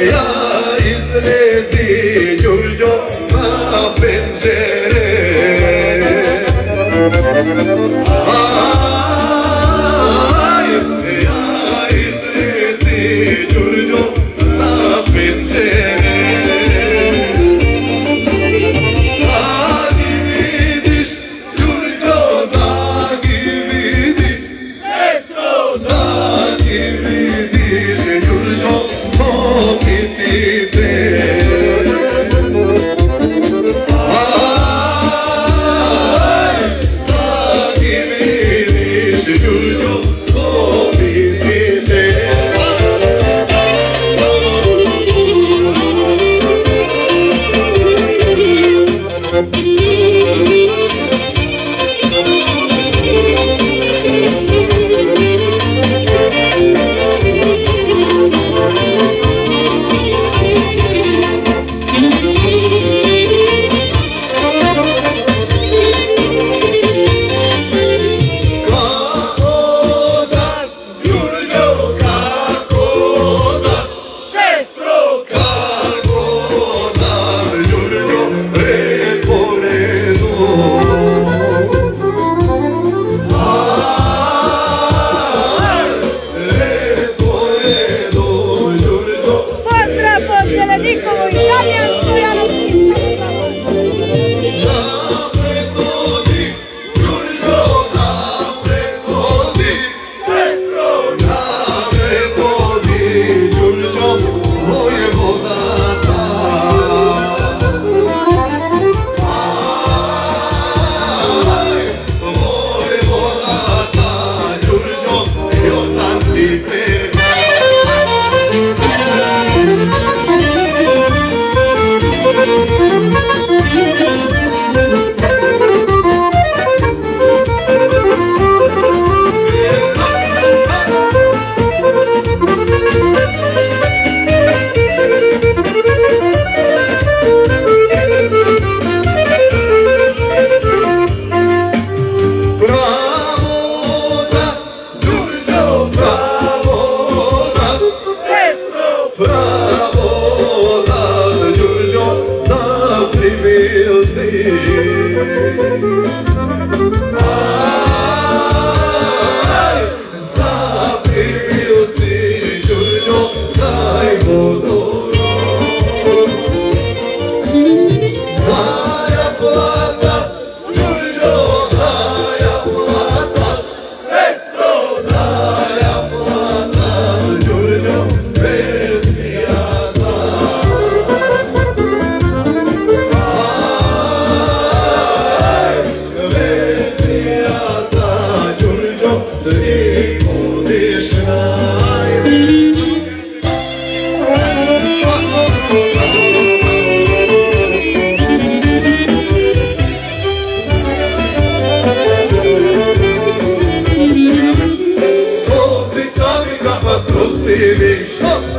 Ja izlezi Đurđo na pencere. Aj, ja izlezi Đurđo na pencere.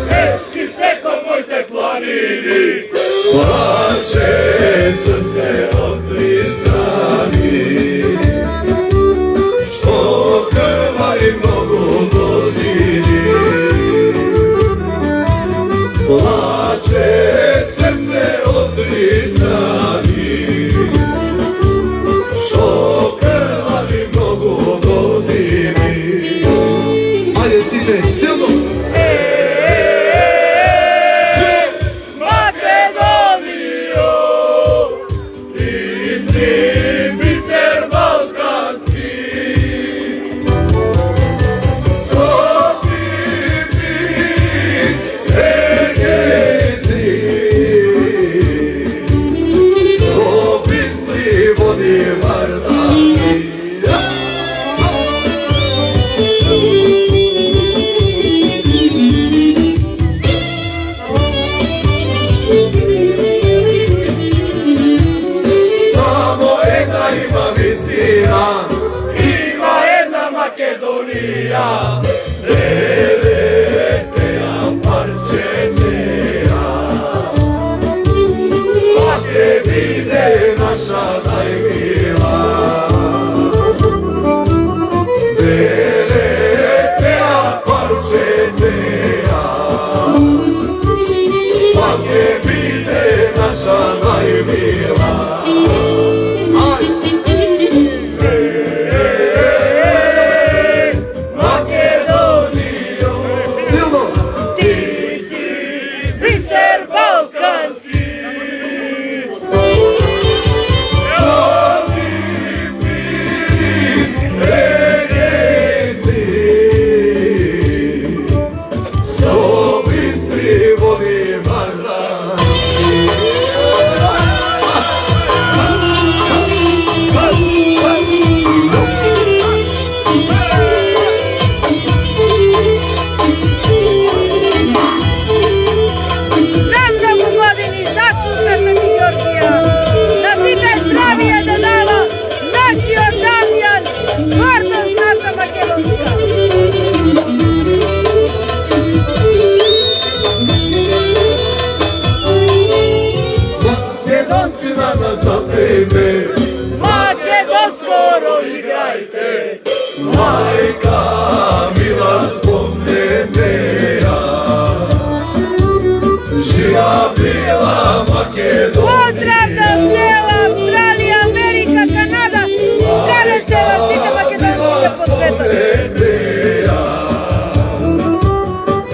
Rečki se ko mojte planini, plače srce od tri strani, što krvari mnogo godini. Plače srce od tri strani, što krvari mnogo godini. Ajde sine, silno! Yeah.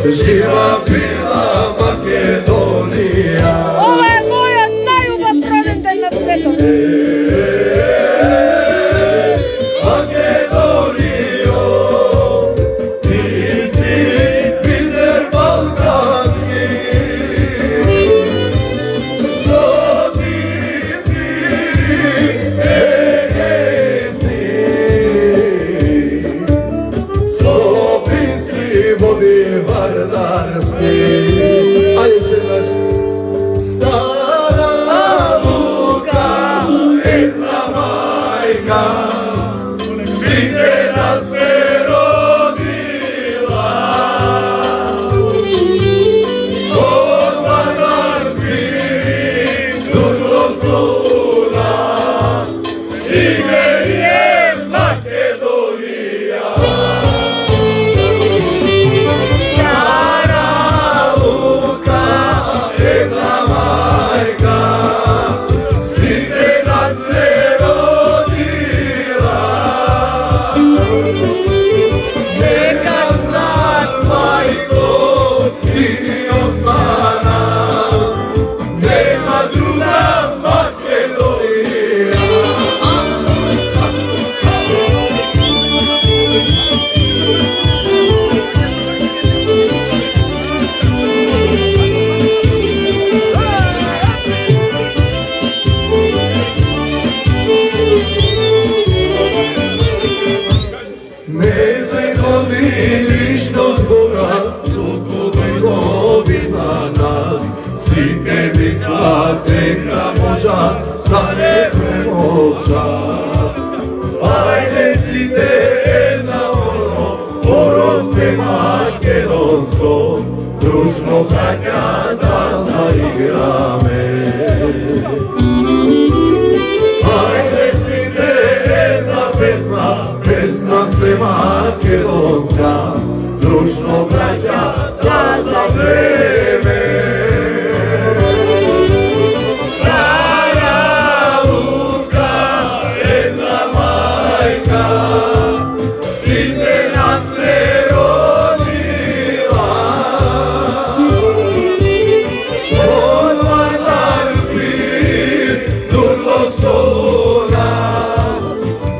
Жива била Македонија. Ова е мојот најубав роден ден на светот. Македонијо, ти си бисер балкански. Што ти егејски, со бистри води вардарски. Ајде се наш. Стара Лука, една мајка, сите нас се родила. Од Вардар пири дуго суна, име е Македонија. Стара Лука, една мајка, сите нас се родила. Нека знаат, мајко, ти ни остана, нема друга Македонија. Не се годи ништо збора, туку дојдови за нас. Сите мислат дека можат да не премолчат. Ајде сите еднавно, оросе македонско, дружно браќа да заиграме. Ајде сите една песна, песна се македонска, дружно браќа да завреме. Стара Лука, една мајка, сите нас се родила. Од Вардар пири дуго суна,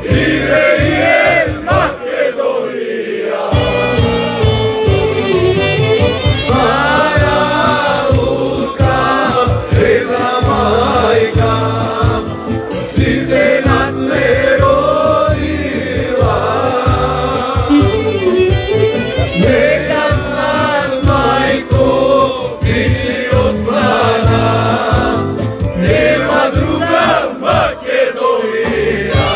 име е Македонија. Стара Лука, една мајка, сите нас се родила. Нека знаат, мајко, ти ни остана, нема друга Македонија.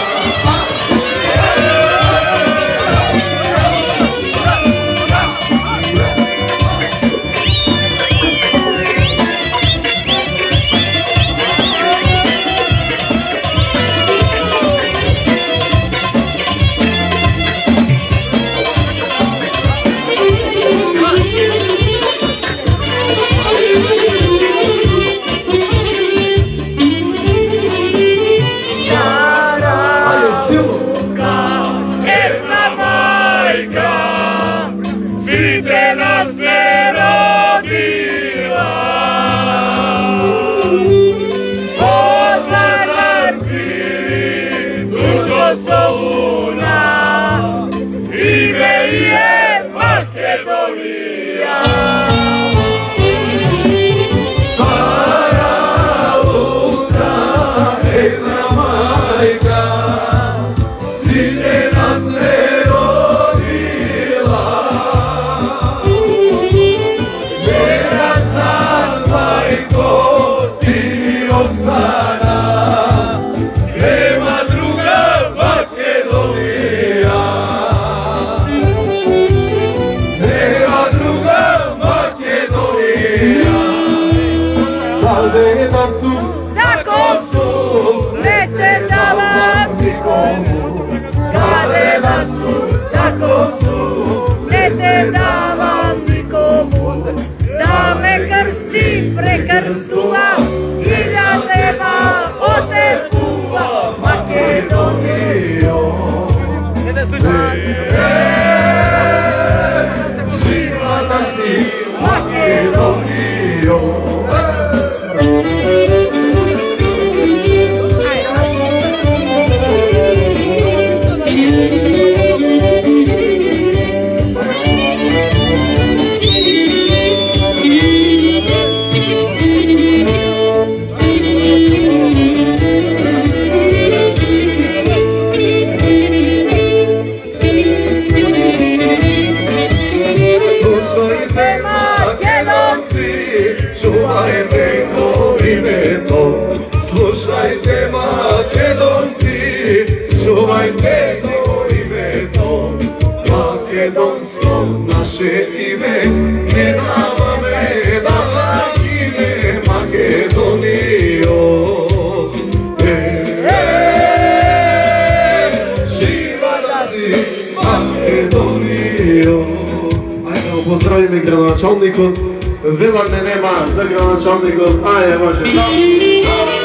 Ајде силно. Една мајка, сите нас се родила. Од Вардар пири дуго суна, име е Македонија. Стара Лука, една мајка, сите нас се родила. Нека знаат, мајко, ти ни остана, нема друга Македонија. Нема друга Македонијо. Čuvajte go imето, слушајте македонци, чувајте го името, македонско наше име, не даваме да загине Македонијо. Жива да си Македонијо. Ајде го поздравиме градоначалникот. Вела не нема за градоначалникот, ајде може.